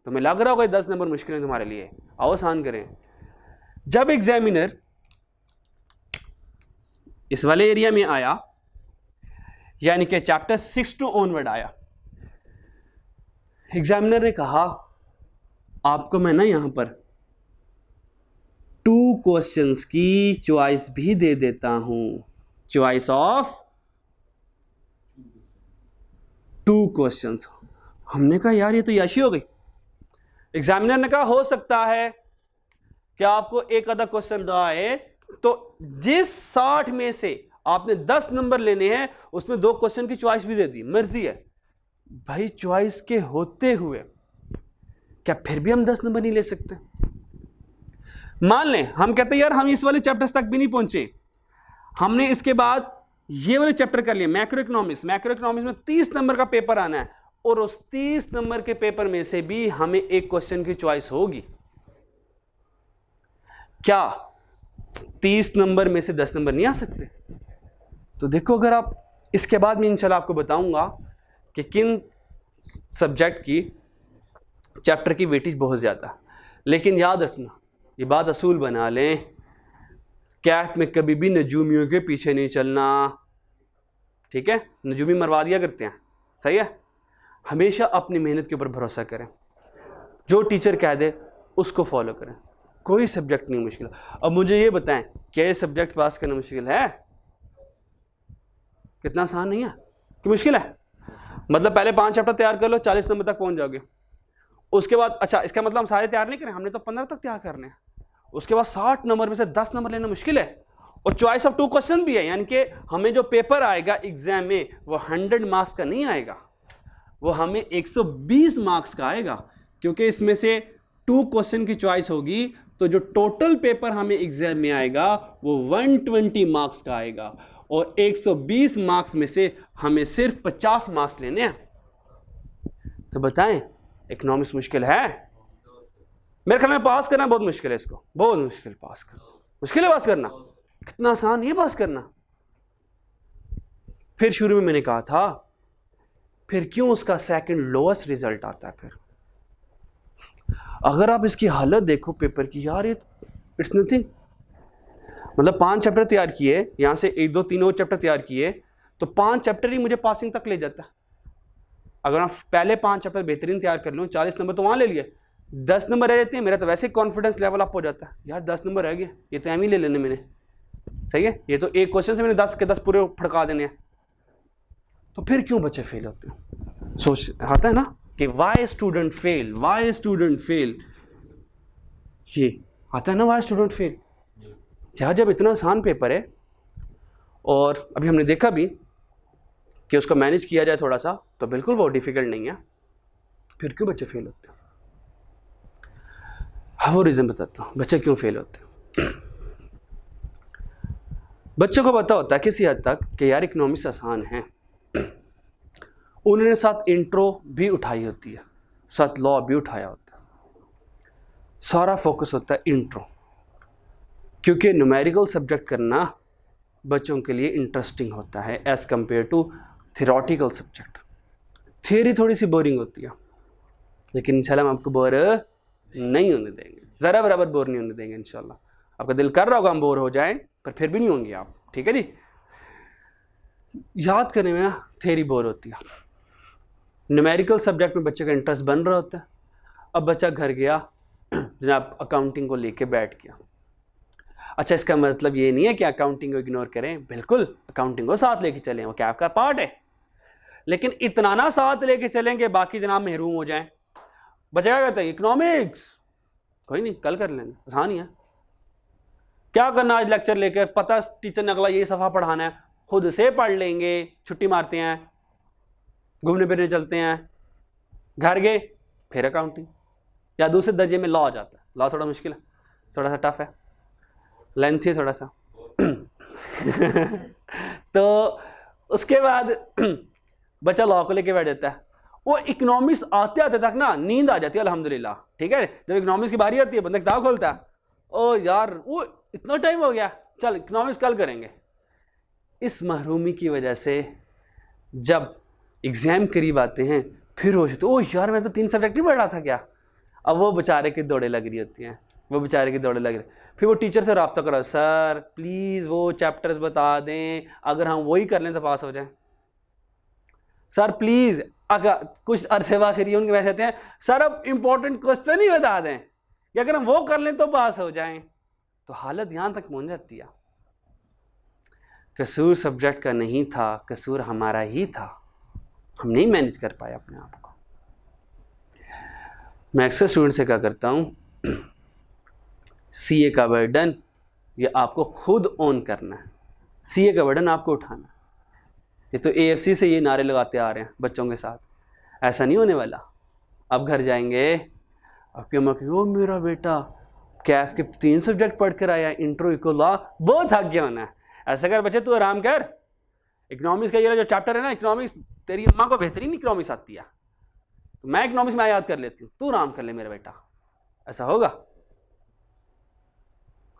तुम्हें लग रहा होगा 10 नंबर मुश्किल है तुम्हारे लिए, आओ आसान करें। जब एग्जामिनर इस वाले एरिया में आया, यानी कि चैप्टर 6 टू ऑनवर्ड आया, एग्जामिनर ने कहा आपको मैं ना यहां पर 2 क्वेश्चंस की चॉइस भी दे देता हूं, चॉइस ऑफ 2 क्वेश्चंस। हमने कहा यार ये तो याशी हो गई। एग्जामिनर ने कहा हो सकता है कि आपको एक आधा क्वेश्चन आए, तो जिस 60 में से आपने 10 नंबर लेने हैं उसमें 2 क्वेश्चन की चॉइस भी दे दी, मर्जी है। भाई चॉइस के होते हुए क्या फिर भी हम 10 नंबर नहीं ले सकते? मान लें हम कहते हैं यार हम इस वाले चैप्टर्स तक भी नहीं पहुंचे, हमने इसके बाद ये वाले चैप्टर कर लिए, मैक्रो इकोनॉमिक्स में 30 नंबर का पेपर आना है और उस 30 नंबर के पेपर में से भी हमें एक क्वेश्चन की चॉइस होगी। क्या 30 नंबर में से 10 नंबर नहीं आ सकते? तो देखो, अगर आप इसके बाद में इंशाल्लाह आपको बताऊंगा कि किन सब्जेक्ट की चैप्टर की वेटेज बहुत ज्यादा, लेकिन याद रखना ये बात असूल बना लें, कैट में कभी भी नजूमियों के पीछे नहीं चलना, ठीक है? नजूमी मरवा दिया करते हैं, सही है? हमेशा अपनी मेहनत के ऊपर भरोसा करें, जो टीचर कह दे उसको फॉलो करें, कोई सब्जेक्ट नहीं मुश्किल। अब मुझे ये बताएं, क्या ये सब्जेक्ट पास करना मुश्किल है? कितना आसान नहीं है कि मुश्किल है? मतलब पहले 5 चैप्टर तैयार कर लो, 40 नंबर तक पहुंच जाओगे। उसके बाद अच्छा, इसका मतलब हम सारे तैयार नहीं करें, हमने तो 15 तक तैयार करने हैं। उसके बाद 60 नंबर में से 10 नंबर लेना मुश्किल है, और चॉइस ऑफ 2 क्वेश्चन भी है, यानी कि हमें जो पेपर आएगा एग्जाम में वो 100 मार्क्स का नहीं आएगा, वो हमें 120 मार्क्स का आएगा, क्योंकि इसमें से 2 क्वेश्चन की चॉइस होगी, तो जो टोटल पेपर हमें एग्जाम में आएगा वो 120 मार्क्स का आएगा, और 120 मार्क्स में से हमें सिर्फ 50 मार्क्स लेने हैं। तो बताएं इकोनॉमिक्स मुश्किल है? मेरे ख्याल में पास करना बहुत मुश्किल है, इसको बहुत मुश्किल पास करना, मुश्किल है पास करना, कितना आसान है पास करना। फिर शुरू में मैंने कहा था फिर क्यों उसका सेकंड लोएस्ट रिजल्ट आता है? फिर अगर आप इसकी हालत देखो पेपर की, यार ये इट्स नथिंग। मतलब 5 चैप्टर तैयार किए, यहां से 1 2 3 और चैप्टर तैयार किए, तो 5 चैप्टर ही मुझे पासिंग तक ले जाता है। अगर आप पहले 5 चैप्टर बेहतरीन तैयार कर लूँ, 40 नंबर तो वहां ले लिए, 10 नंबर रह जाते हैं, मेरा तो वैसे कॉन्फिडेंस लेवल अप हो जाता है, यार 10 नंबर रह गए, ये तो एम ही ले लेने मैंने, सही है? ये तो एक क्वेश्चन से मैंने 10 के 10 पूरे फड़का देने हैं। तो फिर क्यों बच्चे फेल होते हैं? सोच आता है ना कि why student fail, why student fail, ये आता है ना वाई स्टूडेंट फेल। जब इतना आसान पेपर है और अभी हमने देखा भी कि उसको मैनेज किया जाए थोड़ा सा, तो बिल्कुल वो डिफिकल्ट नहीं है, फिर क्यों बच्चे फेल होते हैं? हाँ, वो रीज़न बताता हूँ बच्चे क्यों फेल होते हैं। बच्चों को पता होता है किसी हद तक कि यार इकोनॉमिक्स आसान है, उन्होंने साथ इंट्रो भी उठाई होती है, साथ लॉ भी उठाया होता है, सारा फोकस होता है इंट्रो, क्योंकि न्यूमेरिकल सब्जेक्ट करना बच्चों के लिए इंटरेस्टिंग होता है as compare to theoretical subject. Theory थोड़ी सी बोरिंग होती है, लेकिन इंशाल्लाह हम आपको बोर नहीं होने देंगे, ज़रा बराबर बोर नहीं होने देंगे इंशाल्लाह। आपका दिल कर रहा होगा हम बोर हो जाएं, पर फिर भी नहीं होंगे आप, ठीक है जी। याद करने में ना थ्योरी बोर होती है, न्यूमेरिकल सब्जेक्ट में बच्चे का इंटरेस्ट बन रहा होता है। अब बच्चा घर गया, जनाब अकाउंटिंग को लेके बैठ गया। अच्छा, इसका मतलब ये नहीं है कि अकाउंटिंग को इग्नोर करें, बिल्कुल अकाउंटिंग को साथ लेके चलें, वो क्या आपका पार्ट है, लेकिन इतना ना साथ लेके चलें कि बाकी जनाब महरूम हो जाएं। बच्चा क्या कहता है, इकोनॉमिक्स कोई नहीं कल कर लेंगे, आसान ही है, क्या करना आज लेक्चर लेकर, पता टीचर ने अगला ये सफ़ा पढ़ाना है, खुद से पढ़ लेंगे, छुट्टी मारते हैं, घूमने फिरने चलते हैं, घर गए फिर अकाउंटिंग, या दूसरे दर्जे में लॉ आ जाता है। लॉ थोड़ा मुश्किल है, थोड़ा सा टफ है, लेंथ है थोड़ा सा तो उसके बाद बच्चा लॉ को लेके बैठ जाता है। वो इकोनॉमिक्स आते आते तक ना नींद आ जाती है अल्हम्दुलिल्लाह, ठीक है। जब इकोनॉमिक्स की बारी आती है बंदा किताब खोलता है, ओ यार वो इतना टाइम हो गया, चल इकोनॉमिक्स कल करेंगे। इस महरूमी की वजह से जब एग्जाम करीब आते हैं फिर हो जाते, ओ यार मैं तो 3 सब्जेक्ट ही पढ़ रहा था क्या। अब वो बेचारे की दौड़े लग रही होती हैं, वो बेचारे की दौड़े लग रही, फिर वो टीचर से रब्ता करो, सर प्लीज़ वो चैप्टर्स बता दें, अगर हम वही कर लें तो पास हो जाएं। सर प्लीज़, अगर कुछ अरसे बाद फिर उनके वैसे आते हैं, सर अब इंपॉर्टेंट क्वेश्चन ही बता दें कि अगर हम वो कर लें तो पास हो जाएं। तो हालत यहाँ तक पहुँच जाती है। कसूर सब्जेक्ट का नहीं था, कसूर हमारा ही था, हम नहीं मैनेज कर पाए अपने आप को। मैं अक्सर स्टूडेंट से क्या करता हूँ, सीए का बर्डन ये आपको खुद ऑन करना है, सीए का बर्डन आपको उठाना है। ये तो एएफसी से ये नारे लगाते आ रहे हैं बच्चों के साथ, ऐसा नहीं होने वाला। अब घर जाएंगे, आपके माँ की, ओ मेरा बेटा कैफ के 3 सब्जेक्ट पढ़ कर आया, इंट्रो इको लॉ, बहुत थक गया होना है। ऐसा कर बच्चे, तू आराम कर, इकोनॉमिक्स का ये जो चैप्टर है ना, इकोनॉमिक्स तेरी अम्मा को बेहतरीन इकोनॉमिक्स आती है, तो मैं इकोनॉमिक्स में याद कर लेती हूँ, तू आराम कर ले मेरा बेटा। ऐसा होगा?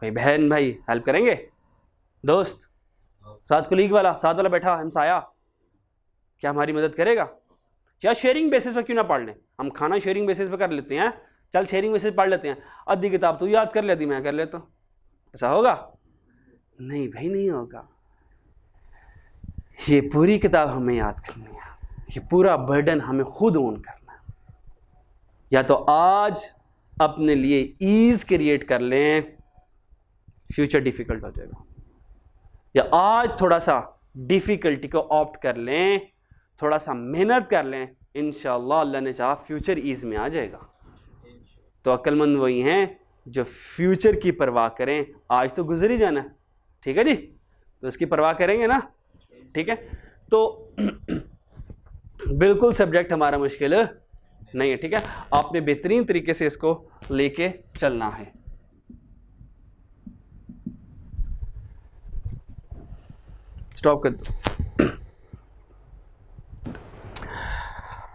कोई बहन भाई हेल्प करेंगे, दोस्त साथ कुलीग वाला, साथ वाला बैठा हमसाया, क्या हमारी मदद करेगा? क्या शेयरिंग बेसिस पर क्यों ना पढ़ लें, हम खाना शेयरिंग बेसिस पर कर लेते हैं, चल शेयरिंग बेसिस पढ़ लेते हैं, आधी किताब तू याद कर लेती, मैं कर लेता हूँ। ऐसा होगा? नहीं भाई, नहीं होगा। ये पूरी किताब हमें याद करनी है, ये पूरा बर्डन हमें खुद ओन करना है। या तो आज अपने लिए ईज क्रिएट कर लें, फ्यूचर डिफिकल्ट हो जाएगा, या आज थोड़ा सा डिफिकल्टी को ऑप्ट कर लें, थोड़ा सा मेहनत कर लें, इंशाअल्लाह अल्लाह ने चाहा फ्यूचर ईज में आ जाएगा। तो अक्लमंद वही हैं जो फ्यूचर की परवाह करें, आज तो गुजर ही जाना है, ठीक है जी, तो इसकी परवाह करेंगे ना, ठीक है। तो बिल्कुल सब्जेक्ट हमारा मुश्किल नहीं है, ठीक है, आपने बेहतरीन तरीके से इसको लेके चलना है। स्टॉप कर दो।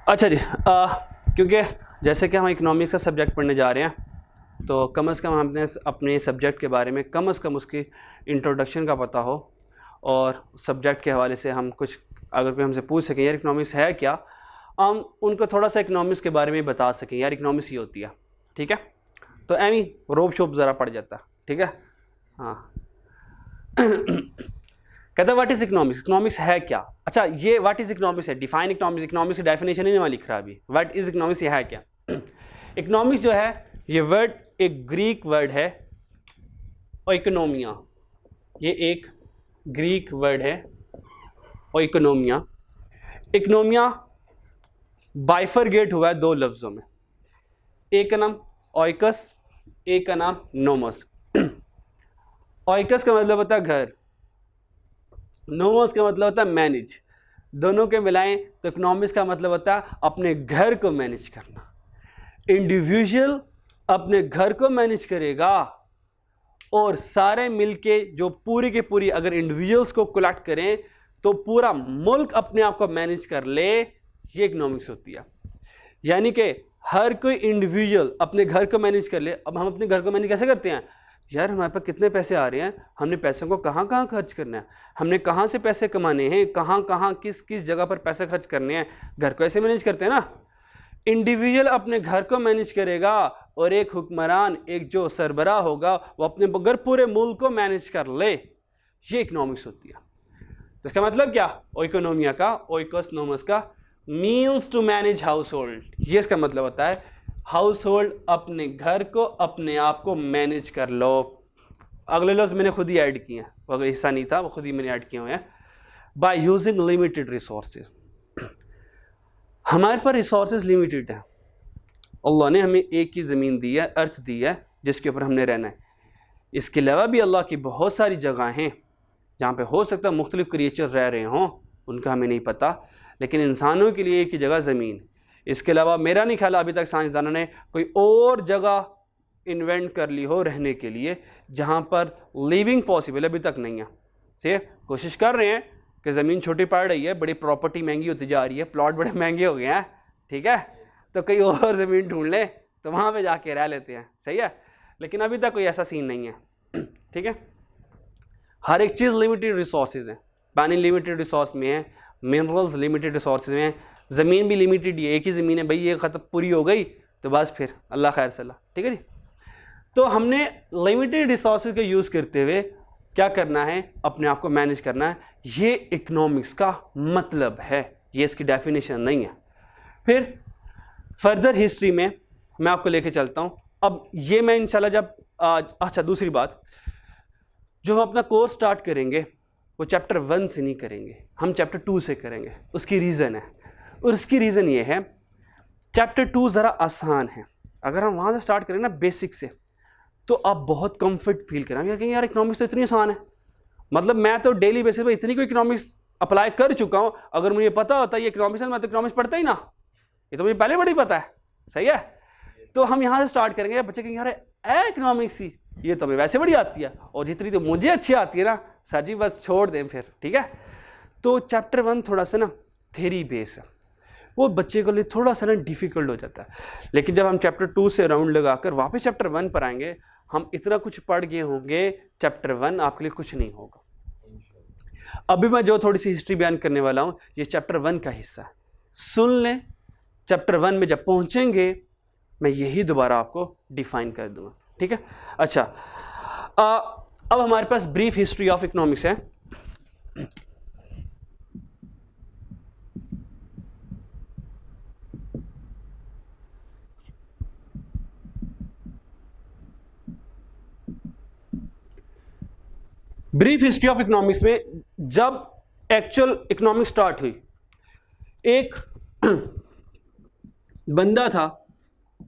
अच्छा जी, क्योंकि जैसे कि हम इकोनॉमिक्स का सब्जेक्ट पढ़ने जा रहे हैं, तो कम से कम हमने अपने सब्जेक्ट के बारे में कम से कम उसकी इंट्रोडक्शन का पता हो, और सब्जेक्ट के हवाले से हम कुछ, अगर कोई हमसे पूछ सकें यार इकोनॉमिक्स है क्या, हम उनको थोड़ा सा इकोनॉमिक्स के बारे में बता सकें, यार इकोनॉमिक्स ही होती है, ठीक है। तो एमी रोब शोप ज़रा पड़ जाता, ठीक है। हाँ कहता है व्हाट इज़ इकोनॉमिक्स, इकोनॉमिक्स है क्या। अच्छा, ये व्हाट इज़ इकोनॉमिक्स है, डिफाइन इकोनॉमिक्स, इकोनॉमिक्स की डेफिनेशन ही नहीं लिख रहा अभी, व्हाट इज़ इकोनॉमिक्स, ये है क्या। इकोनॉमिक्स जो है ये वर्ड एक ग्रीक वर्ड है, और इकोनोमिया ये एक ग्रीक वर्ड है, और इकोनोमिया, इकोनोमिया बाइफरगेट हुआ है 2 लफ्ज़ों में, एक का नाम ओइकस, एक का नाम नोमस। ओइकस का मतलब होता है घर, नोमस का मतलब होता है मैनेज, दोनों के मिलाएं तो इकोनॉमिक्स का मतलब होता है अपने घर को मैनेज करना। इंडिविजुअल अपने घर को मैनेज करेगा, और सारे मिलके जो पूरी की पूरी अगर इंडिविजुअल्स को कलेक्ट करें तो पूरा मुल्क अपने आप को मैनेज कर ले, ये इकोनॉमिक्स होती है। यानी कि हर कोई इंडिविजुअल अपने घर को मैनेज कर ले। अब हम अपने घर को मैनेज कैसे करते हैं, यार हमारे पास कितने पैसे आ रहे हैं, हमने पैसों को कहाँ कहाँ खर्च करना है, हमने कहाँ से पैसे कमाने हैं, कहाँ कहाँ किस किस जगह पर पैसे खर्च करने हैं, घर को ऐसे मैनेज करते हैं ना। इंडिविजुअल अपने घर को मैनेज करेगा और एक हुक्मरान, एक जो सरबराह होगा वो अपने बगैर पूरे मुल्क को मैनेज कर ले, ये इकोनॉमिक्स होती है। तो इसका मतलब क्या, ओइकोनोमिया का, ओइकोनोमस का means to manage household, ये इसका मतलब होता है हाउस होल्ड, अपने घर को अपने आप को मैनेज कर लो। अगले लफ्ज़ मैंने खुद ही ऐड किए हैं, वो हिस्सा नहीं था, वो खुद ही मैंने ऐड किए हुए हैं। बाय यूजिंग लिमिटेड रिसोर्सेज, हमारे पर रिसोर्सेज लिमिटेड है। अल्लाह ने हमें एक ही ज़मीन दी है, अर्थ दी है, जिसके ऊपर हमने रहना है। इसके अलावा भी अल्लाह की बहुत सारी जगह हैं जहाँ पे हो सकता है मुख्तलिफ क्रिएचर रह रहे हों, उनका हमें नहीं पता, लेकिन इंसानों के लिए एक ही जगह ज़मीन। इसके अलावा मेरा नहीं ख्याल अभी तक साइंसदानों ने कोई और जगह इन्वेंट कर ली हो रहने के लिए जहाँ पर लिविंग पॉसिबल, अभी तक नहीं है। ठीक है, कोशिश कर रहे हैं कि ज़मीन छोटी पड़ रही है, बड़ी प्रॉपर्टी महंगी होती जा रही है, प्लॉट बड़े महंगे हो गए हैं, ठीक है, तो कहीं और ज़मीन ढूंढ लें तो वहाँ पे जाके रह लेते हैं, सही है, लेकिन अभी तक कोई ऐसा सीन नहीं है। ठीक है, हर एक चीज़ लिमिटेड रिसोर्सेज है, पानी लिमिटेड रिसोर्स में है, मिनरल्स लिमिटेड रिसोर्सेज में है, ज़मीन भी लिमिटेड ही है, एक ही ज़मीन है भाई, ये ख़त्म पूरी हो गई तो बस फिर अल्लाह खैर सल्ला। ठीक है जी, तो हमने लिमिटेड रिसोर्सेज का यूज़ करते हुए क्या करना है, अपने आप को मैनेज करना है, ये इकोनॉमिक्स का मतलब है, ये इसकी डेफिनेशन नहीं है। फिर फर्दर हिस्ट्री में मैं आपको लेके चलता हूँ। अब ये मैं इंशाल्लाह जब अच्छा दूसरी बात, जो हम अपना कोर्स स्टार्ट करेंगे वो चैप्टर 1 से नहीं करेंगे, हम चैप्टर 2 से करेंगे। उसकी रीज़न है, और उसकी रीज़न ये है चैप्टर 2 ज़रा आसान है। अगर हम वहाँ से स्टार्ट करें ना बेसिक से, तो आप बहुत कंफर्ट फील करें, यार कहेंगे यार इकोनॉमिक्स तो इतनी आसान है, मतलब मैं तो डेली बेसिस पे इतनी कोई इकोनॉमिक्स अप्लाई कर चुका हूँ, अगर मुझे पता होता ये इकोनॉमिक्स है मैं तो इकोनॉमिक्स पढ़ता ही ना, ये तो मुझे पहले बड़ी पता है, सही है। तो हम यहाँ से स्टार्ट करेंगे, बच्चे कहेंगे यार इकोनॉमिक्स ही ये तो हमें वैसे बड़ी आती है, और जितनी तो मुझे अच्छी आती है ना सर जी बस छोड़ दें फिर, ठीक है। तो चैप्टर 1 थोड़ा सा ना थ्योरी बेस है, वो बच्चे के लिए थोड़ा सा ना डिफ़िकल्ट हो जाता है, लेकिन जब हम चैप्टर 2 से राउंड लगाकर वापस चैप्टर 1 पर आएंगे, हम इतना कुछ पढ़ गए होंगे, चैप्टर 1 आपके लिए कुछ नहीं होगा। अभी मैं जो थोड़ी सी हिस्ट्री बयान करने वाला हूँ ये चैप्टर 1 का हिस्सा है, सुन लें। चैप्टर 1 में जब पहुँचेंगे मैं यही दोबारा आपको डिफाइन कर दूंगा, ठीक है। अच्छा, अब हमारे पास ब्रीफ हिस्ट्री ऑफ इकोनॉमिक्स है। ब्रीफ हिस्ट्री ऑफ इकोनॉमिक्स में जब एक्चुअल इकोनॉमिक्स स्टार्ट हुई, एक बंदा था,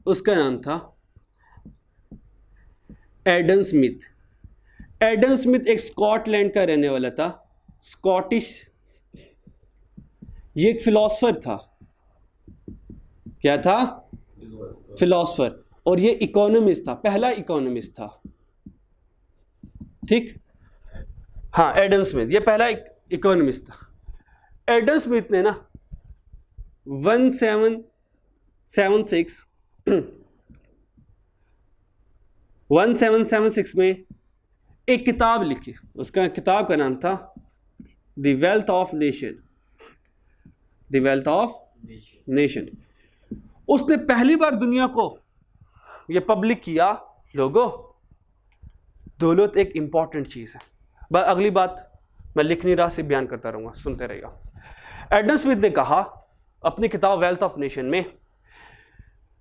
उसका नाम था एडम स्मिथ। एडम स्मिथ एक स्कॉटलैंड का रहने वाला था, स्कॉटिश, ये एक फिलोसफर था। क्या था? फिलोसफर। और ये इकोनॉमिस्ट था, पहला इकोनॉमिस्ट था, ठीक। हाँ, एडम स्मिथ ये पहला इकोनॉमिस्ट था। एडम स्मिथ ने ना 1776 में एक किताब लिखी, उसका किताब का नाम था the wealth of nation. The wealth of nation. उसने पहली बार दुनिया को ये पब्लिक किया, लोगों दौलत एक इंपॉर्टेंट चीज़ है। बस अगली बात मैं लिख नहीं रहा, से बयान करता रहूँगा, सुनते रहिएगा। एडम स्मिथ ने कहा अपनी किताब वेल्थ ऑफ नेशन में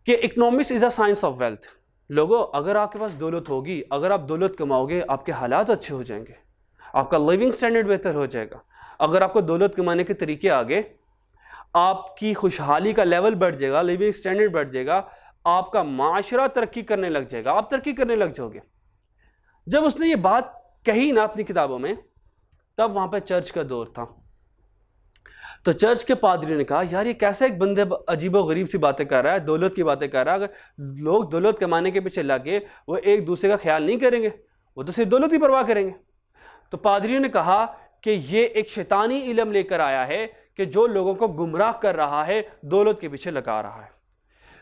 कि economics is a science of wealth. लोगों अगर आपके पास दौलत होगी, अगर आप दौलत कमाओगे, आपके हालात अच्छे हो जाएंगे, आपका लिविंग स्टैंडर्ड बेहतर हो जाएगा। अगर आपको दौलत कमाने के तरीके आ गए, आपकी खुशहाली का लेवल बढ़ जाएगा, लिविंग स्टैंडर्ड बढ़ जाएगा, आपका माशरा तरक्की करने लग जाएगा, आप तरक्की करने लग जाओगे। जब उसने ये बात कही ना अपनी किताबों में, तब वहां पर चर्च का दौर था। तो चर्च के पादरी ने कहा यार ये कैसे एक बंदे अजीबो गरीब सी बातें कर रहा है, दौलत की बातें कर रहा है। अगर लोग दौलत कमाने के पीछे लगे, वो एक दूसरे का ख्याल नहीं करेंगे, वो तो सिर्फ दौलत की परवाह करेंगे। तो पादरियों ने कहा कि ये एक शैतानी इल्म लेकर आया है कि जो लोगों को गुमराह कर रहा है, दौलत के पीछे लगा रहा है।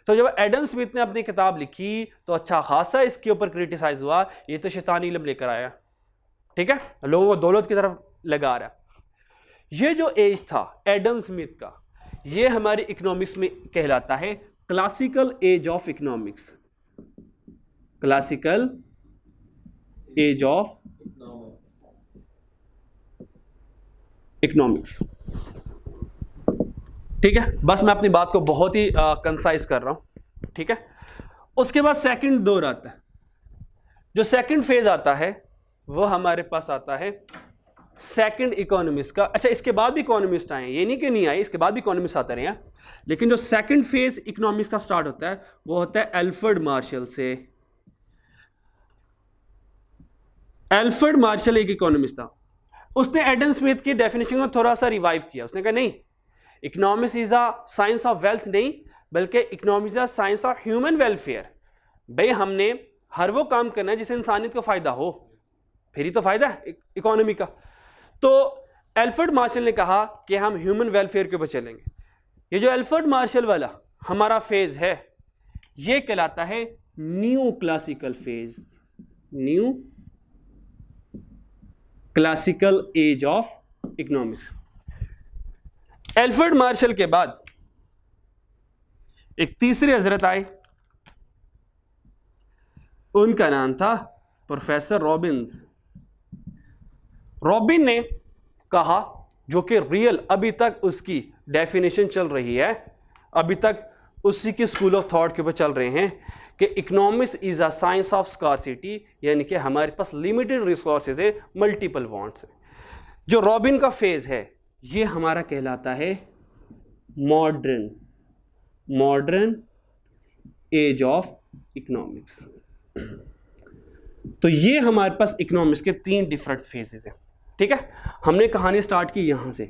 तो जब एडम स्मिथ ने अपनी किताब लिखी तो अच्छा खासा इसके ऊपर क्रिटिसाइज हुआ, ये तो शैतानी इल्म लेकर आया, ठीक है, लोगों को दौलत की तरफ लगा रहा है। ये जो एज था एडम स्मिथ का, ये हमारी इकोनॉमिक्स में कहलाता है classical as of economics. Classical as of economics. ठीक है, बस मैं अपनी बात को बहुत ही कंसाइज कर रहा हूं। ठीक है, उसके बाद सेकंड दौर आता है। जो सेकंड फेज आता है वो हमारे पास आता है सेकंड इकोनॉमिस्ट का। अच्छा, इसके बाद भी इकोनॉमिस्ट आए, ये नहीं कि नहीं आए, इसके बाद भी इकोनॉमिस्ट आते रहे हैं, लेकिन जो सेकंड फेज इकोनॉमिक्स का स्टार्ट होता है वो होता है एल्फ्रेड मार्शल से। एल्फ्रेड मार्शल एक इकोनॉमिस्ट था, उसने एडम स्मिथ की डेफिनेशन को थोड़ा सा रिवाइव किया। उसने कहा नहीं, economics is a science of wealth नहीं, बल्कि economics is a science of human welfare. भाई हमने हर वो काम करना है जिससे इंसानियत को फायदा हो, फिर ही तो फायदा है इकोनॉमी का। तो एल्फ्रेड मार्शल ने कहा कि हम ह्यूमन वेलफेयर के ऊपर चलेंगे। ये जो एल्फ्रेड मार्शल वाला हमारा फेज है, ये कहलाता है new classical phase, new classical as of economics. Alfred Marshall के बाद एक तीसरे हजरत आए, उनका नाम था प्रोफेसर रॉबिन्स। रॉबिन ने कहा, जो कि रियल अभी तक उसकी डेफिनेशन चल रही है, अभी तक उसी के स्कूल ऑफ थॉट के ऊपर चल रहे हैं, कि economics is a science of scarcity, यानी कि हमारे पास लिमिटेड रिसोर्सेज है, मल्टीपल वांट्स है। जो रॉबिन का फेज है ये हमारा कहलाता है मॉडर्न एज ऑफ इकोनॉमिक्स। तो ये हमारे पास इकोनॉमिक्स के 3 डिफरेंट फेजेस हैं। ठीक है, हमने कहानी स्टार्ट की यहाँ से।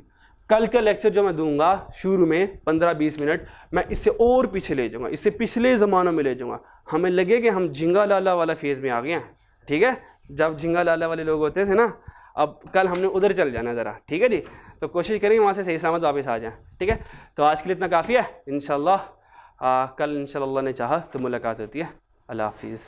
कल का लेक्चर जो मैं दूंगा शुरू में 15-20 मिनट, मैं इससे और पीछे ले जाऊंगा, इससे पिछले ज़मानों में ले जाऊंगा। हमें लगे कि हम झिंगा लाला वाला फेज़ में आ गए हैं। ठीक है, जब झिंगा लाला वाले लोग होते थे ना, अब कल हमने उधर चल जाना ज़रा। ठीक है जी, तो कोशिश करेंगे वहाँ से सही सलामत वापस आ जाएँ। ठीक है, तो आज के लिए इतना काफ़ी है। इंशाल्लाह कल इंशाल्लाह ने चाहा तो मुलाकात होती है। अल्लाह हाफिज़।